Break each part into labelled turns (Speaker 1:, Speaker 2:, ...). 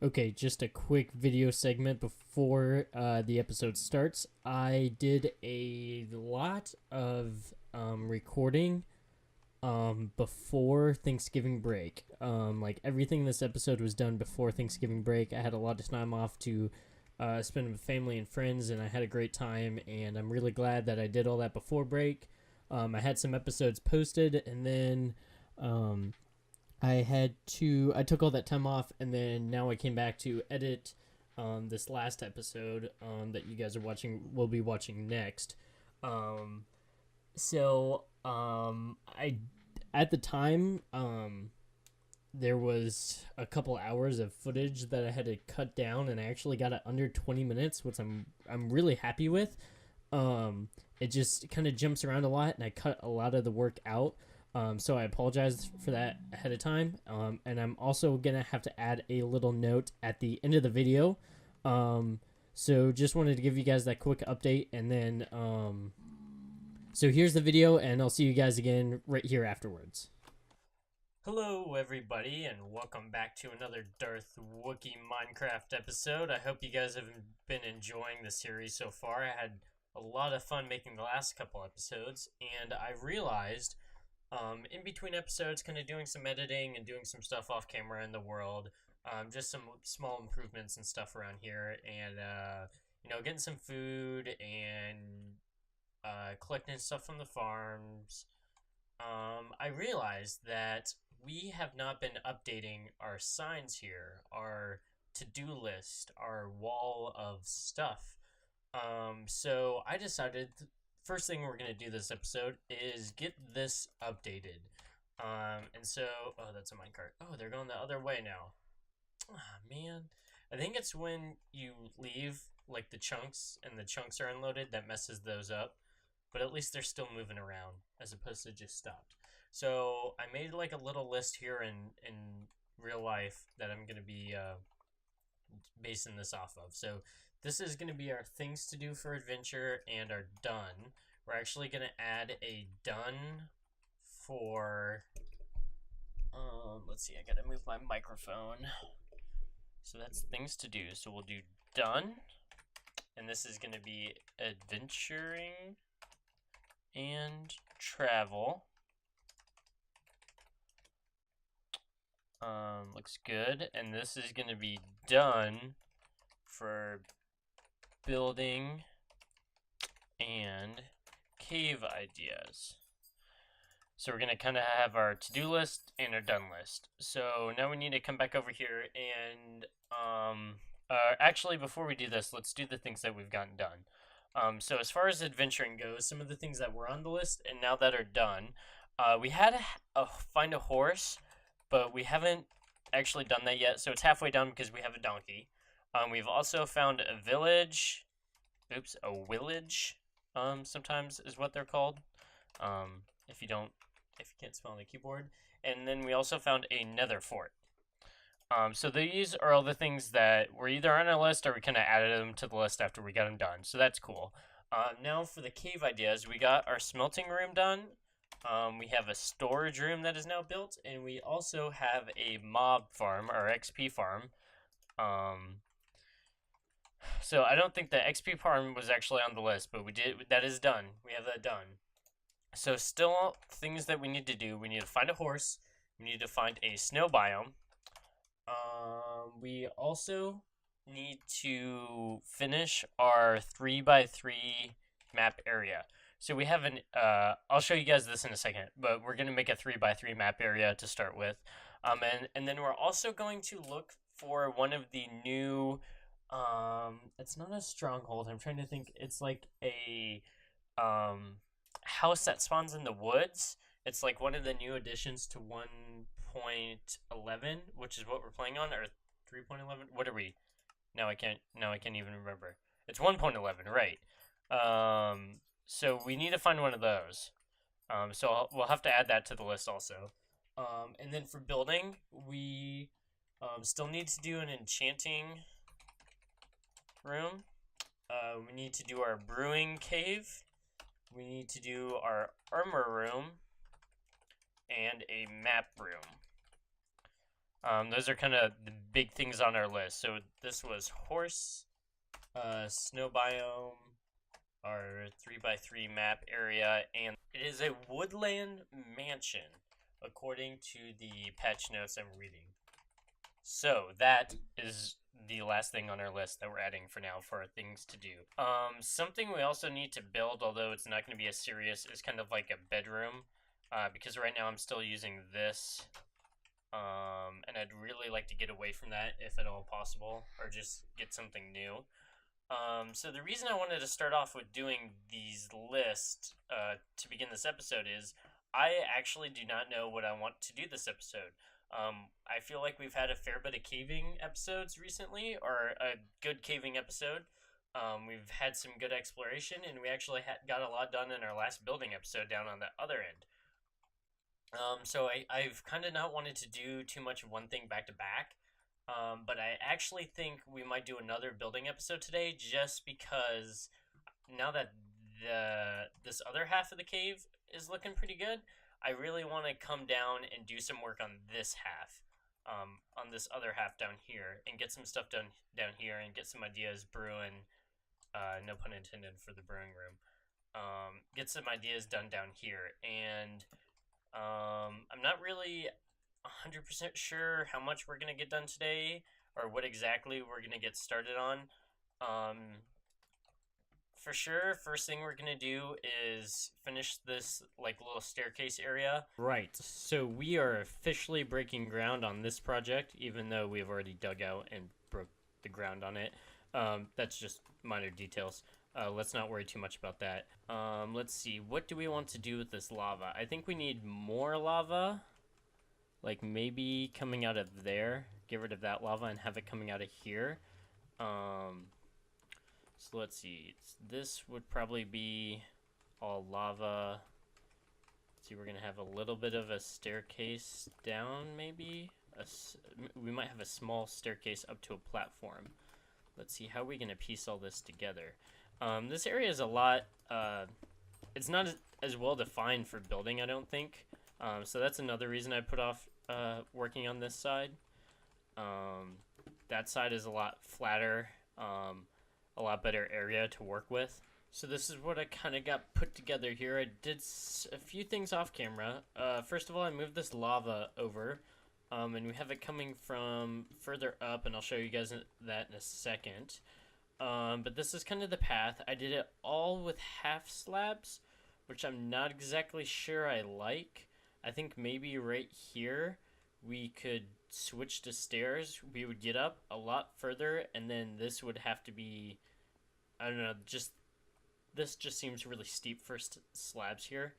Speaker 1: Okay, just a quick video segment before the episode starts. I did a lot of recording before Thanksgiving break. Like everything in this episode was done before Thanksgiving break. I had a lot of time off to spend with family and friends, and I had a great time. And I'm really glad that I did all that before break. I had some episodes posted, and then I took all that time off, and then now I came back to edit this last episode that you guys will be watching next. Um, I at the time there was a couple hours of footage that I had to cut down, and I actually got it under 20 minutes, which I'm really happy with. It just kind of jumps around a lot, and I cut a lot of the work out. So I apologize for that ahead of time. And I'm also going to have to add a little note at the end of the video. So just wanted to give you guys that quick update. And then, so here's the video, and I'll see you guys again right here afterwards. Hello, everybody, and welcome back to another DarthWookie Minecraft episode. I hope you guys have been enjoying the series so far. I had a lot of fun making the last couple episodes, and I realized in between episodes, kind of doing some editing and doing some stuff off camera in the world, just some small improvements and stuff around here, and getting some food and collecting stuff from the farms. I realized that we have not been updating our signs here, our to-do list, our wall of stuff. So I decided first thing we're going to do this episode is get this updated. And so, oh, that's a minecart. Oh, they're going the other way now. Ah, man. I think it's when you leave, like, the chunks, and the chunks are unloaded, that messes those up. But at least they're still moving around, as opposed to just stopped. So, I made, like, a little list here in real life that I'm going to be basing this off of. So, this is going to be our things to do for adventure and our done. We're actually going to add a done for, let's see, I got to move my microphone. So that's things to do. So we'll do done. And this is going to be adventuring and travel. Looks good. And this is going to be done for building and cave ideas. So we're going to kind of have our to-do list and our done list. So now we need to come back over here and actually before we do this, let's do the things that we've gotten done. So as far as adventuring goes, some of the things that were on the list and now that are done, we had to find a horse, but we haven't actually done that yet. So it's halfway done because we have a donkey. We've also found a village. Oops, a village. Sometimes is what they're called. If you can't spell on the keyboard. And then we also found a nether fort. So these are all the things that were either on our list or we kind of added them to the list after we got them done. So that's cool. Now for the cave ideas, we got our smelting room done. We have a storage room that is now built, and we also have a mob farm, or XP farm. So I don't think the XP farm was actually on the list, but that is done. We have that done. So still things that we need to do. We need to find a horse. We need to find a snow biome. We also need to finish our 3x3 map area. So we have I'll show you guys this in a second, but we're going to make a 3x3 map area to start with. And then we're also going to look for one of the new, it's not a stronghold. I'm trying to think. It's like a, house that spawns in the woods. It's like one of the new additions to 1.11, which is what we're playing on, or 3.11. What are we? Now I can't even remember. It's 1.11, right? So we need to find one of those. So we'll have to add that to the list also. And then for building, we still need to do an enchanting room. We need to do our brewing cave. We need to do our armor room and a map room. Those are kind of the big things on our list. So this was horse, snow biome, our 3x3 map area, and it is a woodland mansion, according to the patch notes I'm reading. So that is the last thing on our list that we're adding for now for our things to do. Something we also need to build, although it's not going to be as serious, is kind of like a bedroom, because right now I'm still using this, and I'd really like to get away from that if at all possible, or just get something new. So the reason I wanted to start off with doing these lists to begin this episode is I actually do not know what I want to do this episode. I feel like we've had a fair bit of caving episodes recently, or a good caving episode. We've had some good exploration, and we actually got a lot done in our last building episode down on the other end. So I've kind of not wanted to do too much of one thing back to back. But I actually think we might do another building episode today, just because now that this other half of the cave is looking pretty good, I really want to come down and do some work on this half, on this other half down here, and get some stuff done down here, and get some ideas brewing. No pun intended for the brewing room. Get some ideas done down here, and I'm not really 100% sure how much we're going to get done today, or what exactly we're going to get started on. For sure, first thing we're going to do is finish this like little staircase area. Right, so we are officially breaking ground on this project, even though we've already dug out and broke the ground on it. That's just minor details. Let's not worry too much about that. Let's see, what do we want to do with this lava? I think we need more lava. Like maybe coming out of there, get rid of that lava and have it coming out of here. So let's see, this would probably be all lava. Let's see, we're gonna have a little bit of a staircase down, maybe. We might have a small staircase up to a platform. Let's see, how are we gonna piece all this together? This area is a lot, it's not as well defined for building, I don't think. So that's another reason I put off working on this side. That side is a lot flatter, a lot better area to work with. So this is what I kind of got put together here. I did a few things off camera. First of all, I moved this lava over, and we have it coming from further up, and I'll show you guys that in a second. But this is kind of the path. I did it all with half slabs, which I'm not exactly sure I like. I think maybe right here we could switch to stairs. We would get up a lot further, and then this would have to be, I don't know, this just seems really steep for slabs here.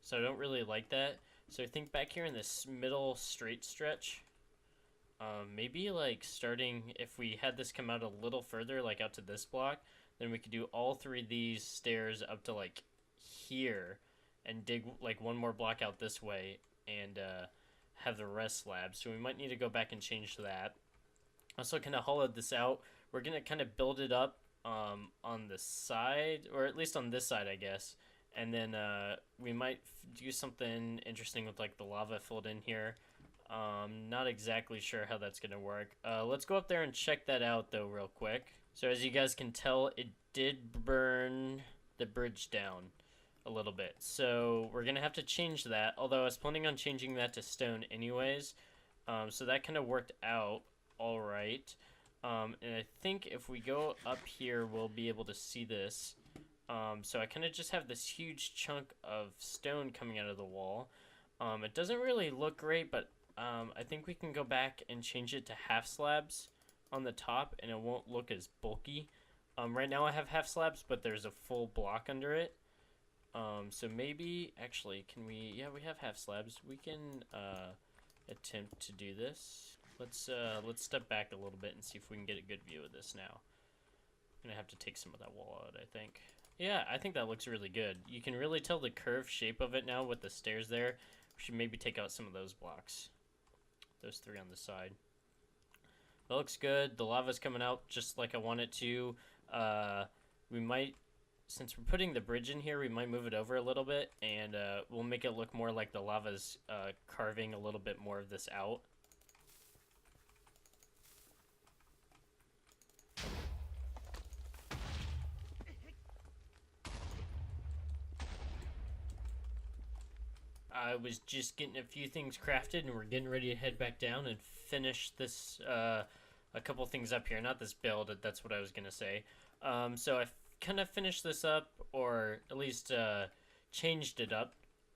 Speaker 1: So I don't really like that. So I think back here in this middle straight stretch, maybe like starting, if we had this come out a little further, like out to this block, then we could do all three of these stairs up to like here, and dig like one more block out this way, and have the rest slabs. So we might need to go back and change that. Also kind of hollowed this out. We're going to kind of build it up on the side, or at least on this side, I guess. And then we might do something interesting with like the lava filled in here. Not exactly sure how that's going to work. Let's go up there and check that out though real quick. So as you guys can tell, it did burn the bridge down a little bit, so we're gonna have to change that, although I was planning on changing that to stone anyways. So that kind of worked out all right. And I think if we go up here we'll be able to see this. So I kind of just have this huge chunk of stone coming out of the wall. It doesn't really look great, but I think we can go back and change it to half slabs on the top, and it won't look as bulky. Right now I have half slabs, but there's a full block under it. So maybe, actually, can we, yeah, we have half slabs. We can, attempt to do this. Let's step back a little bit and see if we can get a good view of this now. I'm gonna have to take some of that wall out, I think. Yeah, I think that looks really good. You can really tell the curved shape of it now with the stairs there. We should maybe take out some of those blocks. Those three on the side. That looks good. The lava's coming out just like I want it to. We might since we're putting the bridge in here, we might move it over a little bit, and we'll make it look more like the lava's carving a little bit more of this out. I was just getting a few things crafted, and we're getting ready to head back down and finish this, a couple things up here. Not this build, that's what I was going to say. So I kind of finished this up, or at least changed it up,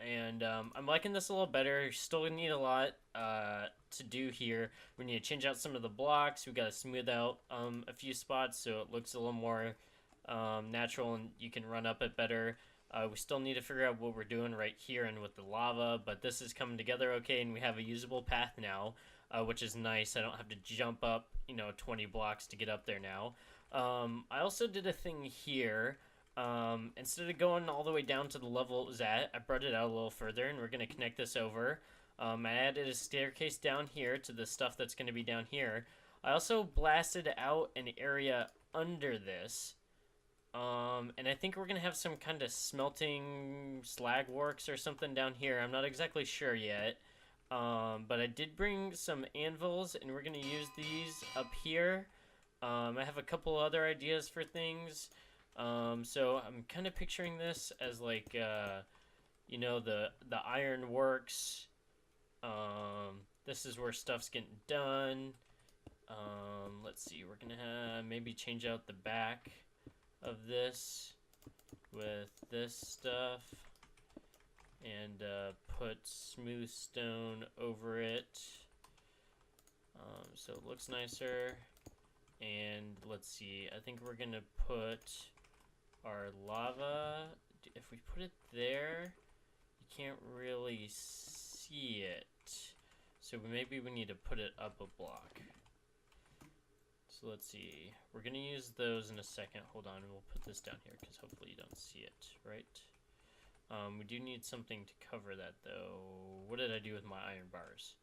Speaker 1: and I'm liking this a little better. Still need a lot to do here. We need to change out some of the blocks. We got to smooth out a few spots so it looks a little more natural and you can run up it better. We still need to figure out what we're doing right here and with the lava, but this is coming together okay, and we have a usable path now, which is nice. I don't have to jump up, 20 blocks to get up there now. I also did a thing here. Instead of going all the way down to the level it was at, I brought it out a little further, and we're going to connect this over. I added a staircase down here to the stuff that's going to be down here. I also blasted out an area under this. And I think we're going to have some kind of smelting slag works or something down here. I'm not exactly sure yet. But I did bring some anvils, and we're going to use these up here. I have a couple other ideas for things. So I'm kind of picturing this as like, the iron works. This is where stuff's getting done. Let's see, we're going to maybe change out the back of this with this stuff and put smooth stone over it so it looks nicer. And let's see, I think we're gonna put our lava, if we put it there you can't really see it, so maybe we need to put it up a block. So let's see, we're going to use those in a second. Hold on, we'll put this down here because hopefully you don't see it, right? We do need something to cover that though. What did I do with my iron bars?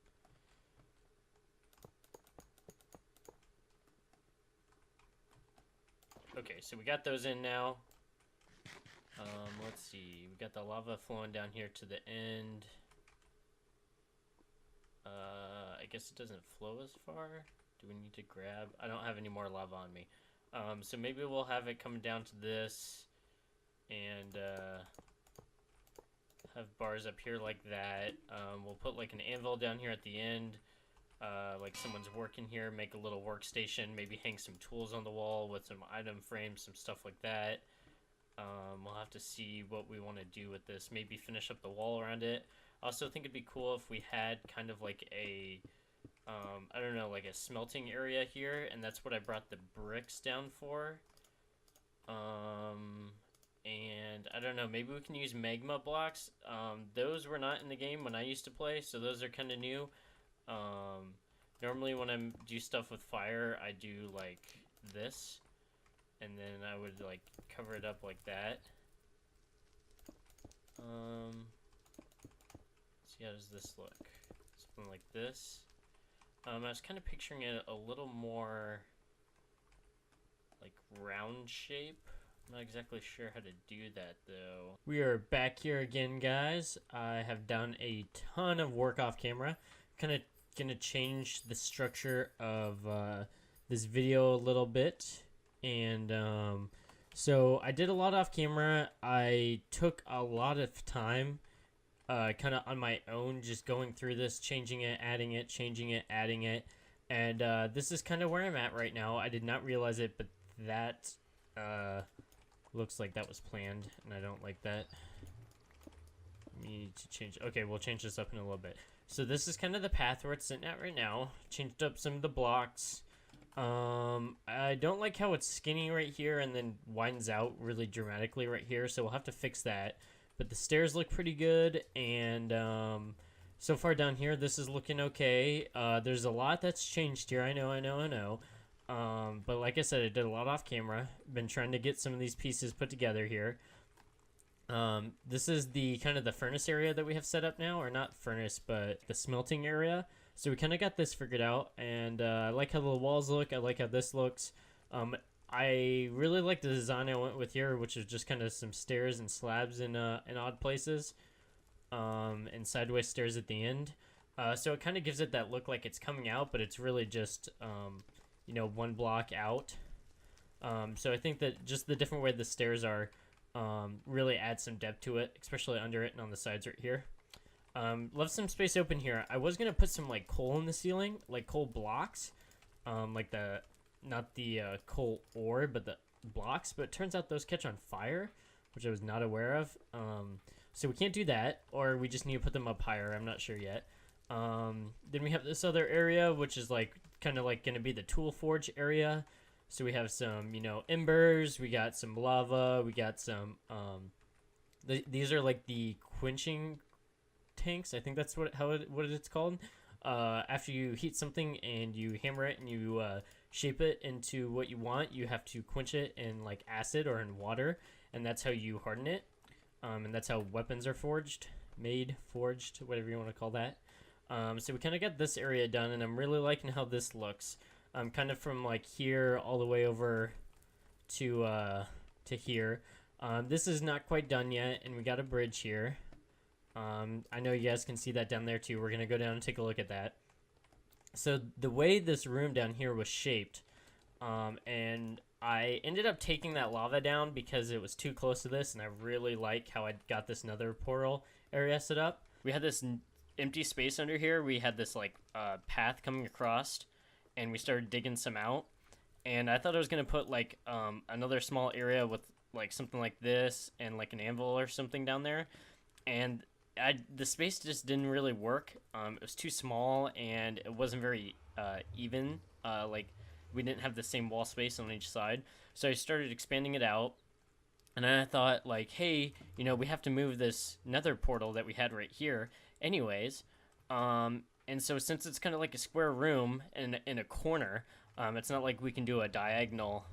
Speaker 1: Okay, so we got those in now. Let's see, we got the lava flowing down here to the end. I guess it doesn't flow as far. Do we need to grab? I don't have any more lava on me. So maybe we'll have it come down to this and have bars up here like that. We'll put like an anvil down here at the end. Like someone's working here, make a little workstation, maybe hang some tools on the wall with some item frames, some stuff like that. We'll have to see what we want to do with this. Maybe finish up the wall around it. I also think it'd be cool if we had kind of like a I don't know, like a smelting area here, and that's what I brought the bricks down for. And I don't know, maybe we can use magma blocks. Those were not in the game when I used to play, so those are kind of new. Normally when I do stuff with fire, I do like this, and then I would like cover it up like that. See, how does this look? Something like this. I was kind of picturing it a little more like round shape. I'm not exactly sure how to do that though. We are back here again, guys. I have done a ton of work off camera. Kind of gonna change the structure of this video a little bit. And so I did a lot off camera. I took a lot of time kind of on my own, just going through this, changing it, adding it, changing it, adding it, and this is kind of where I'm at right now. I did not realize it, but that looks like that was planned, and I don't like that. We need to change. Okay, we'll change this up in a little bit. So this is kind of the path where it's sitting at right now. Changed up some of the blocks. I don't like how it's skinny right here and then widens out really dramatically right here, so we'll have to fix that. But the stairs look pretty good, and so far down here, this is looking okay. There's a lot that's changed here. I know. But like I said, I did a lot off camera. Been trying to get some of these pieces put together here. This is the kind of the furnace area that we have set up now, or not furnace, but the smelting area. So we kind of got this figured out, and I like how the walls look. I like how this looks. I really like the design I went with here, which is just kind of some stairs and slabs in odd places, and sideways stairs at the end. So it kind of gives it that look like it's coming out, but it's really just one block out. So I think that just the different way the stairs are really adds some depth to it, especially under it and on the sides right here. Love some space open here. I was gonna put some like coal in the ceiling, like coal blocks, like the not the coal ore, but the blocks. But it turns out those catch on fire, which I was not aware of. So we can't do that, or we just need to put them up higher. I'm not sure yet. Then we have this other area, which is like kind of like gonna be the tool forge area. So we have some, embers. We got some lava. We got some. These are like the quenching tanks. I think that's what it's called. After you heat something and you hammer it and you shape it into what you want, you have to quench it in like acid or in water, and that's how you harden it. And that's how weapons are forged, whatever you want to call that. So we kind of got this area done, and I'm really liking how this looks. Kind of from like here all the way over to here. This is not quite done yet, and we got a bridge here. I know you guys can see that down there too. We're gonna go down and take a look at that. So the way this room down here was shaped, and I ended up taking that lava down because it was too close to this, and I really like how I got this nether portal area set up. We had this empty space under here. We had this like path coming across, and we started digging some out. And I thought I was gonna put like another small area with like something like this and like an anvil or something down there, and the space just didn't really work. It was too small, and it wasn't very even. Like we didn't have the same wall space on each side, so I started expanding it out. And then I thought, like, hey, we have to move this nether portal that we had right here, anyways. And so since it's kind of like a square room in a corner, it's not like we can do a diagonal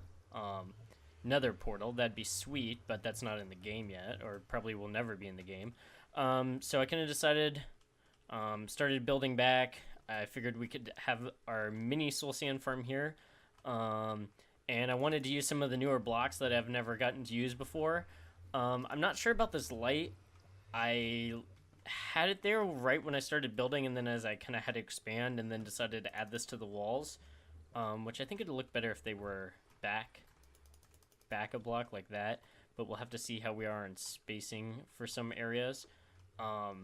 Speaker 1: nether portal. That'd be sweet, but that's not in the game yet, or probably will never be in the game. So I kind of decided, started building back. I figured we could have our mini soul sand farm here. And I wanted to use some of the newer blocks that I've never gotten to use before. I'm not sure about this light. I had it there right when I started building, and then as I kind of had to expand, and then decided to add this to the walls, which I think it'd look better if they were back a block like that. But we'll have to see how we are in spacing for some areas. But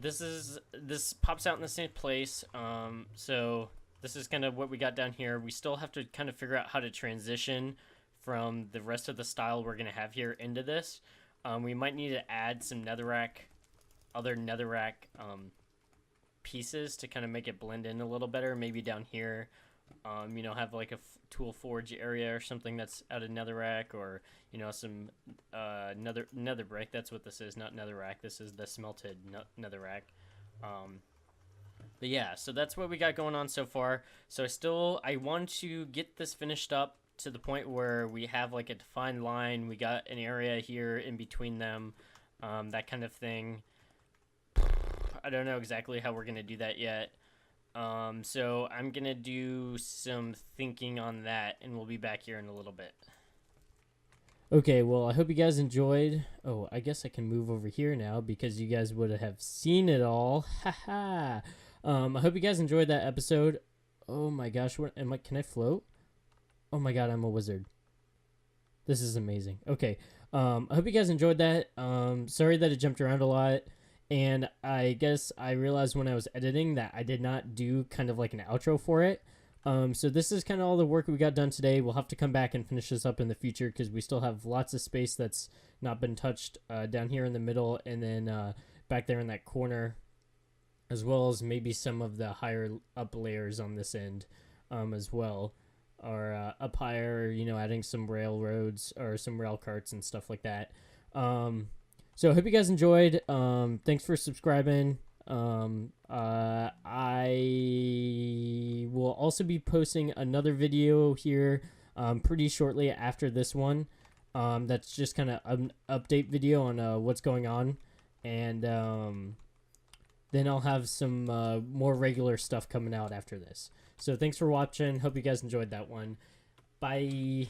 Speaker 1: this pops out in the same place. So this is kind of what we got down here. We still have to kind of figure out how to transition from the rest of the style we're going to have here into this. We might need to add some other netherrack pieces to kind of make it blend in a little better. Maybe down here, have like a tool forge area or something that's out of netherrack, or some nether brick. That's what this is, not netherrack. This is the smelted netherrack. But yeah, so that's what we got going on so far. So I want to get this finished up to the point where we have like a defined line. We got an area here in between them, that kind of thing. I don't know exactly how we're gonna do that yet. So I'm gonna do some thinking on that, and we'll be back here in a little bit. Okay, well, I hope you guys enjoyed. Oh, I guess I can move over here now because you guys would have seen it all. Haha. I hope you guys enjoyed that episode. Oh my gosh, can I float? Oh my god, I'm a wizard. This is amazing. Okay. I hope you guys enjoyed that. Sorry that it jumped around a lot. And I guess I realized when I was editing that I did not do kind of like an outro for it. So this is kind of all the work we got done today. We'll have to come back and finish this up in the future because we still have lots of space that's not been touched down here in the middle, and then back there in that corner, as well as maybe some of the higher up layers on this end as well. Or up higher, adding some railroads or some rail carts and stuff like that. So I hope you guys enjoyed. Thanks for subscribing. I will also be posting another video here pretty shortly after this one. That's just kind of an update video on what's going on. And then I'll have some more regular stuff coming out after this. So thanks for watching. Hope you guys enjoyed that one. Bye.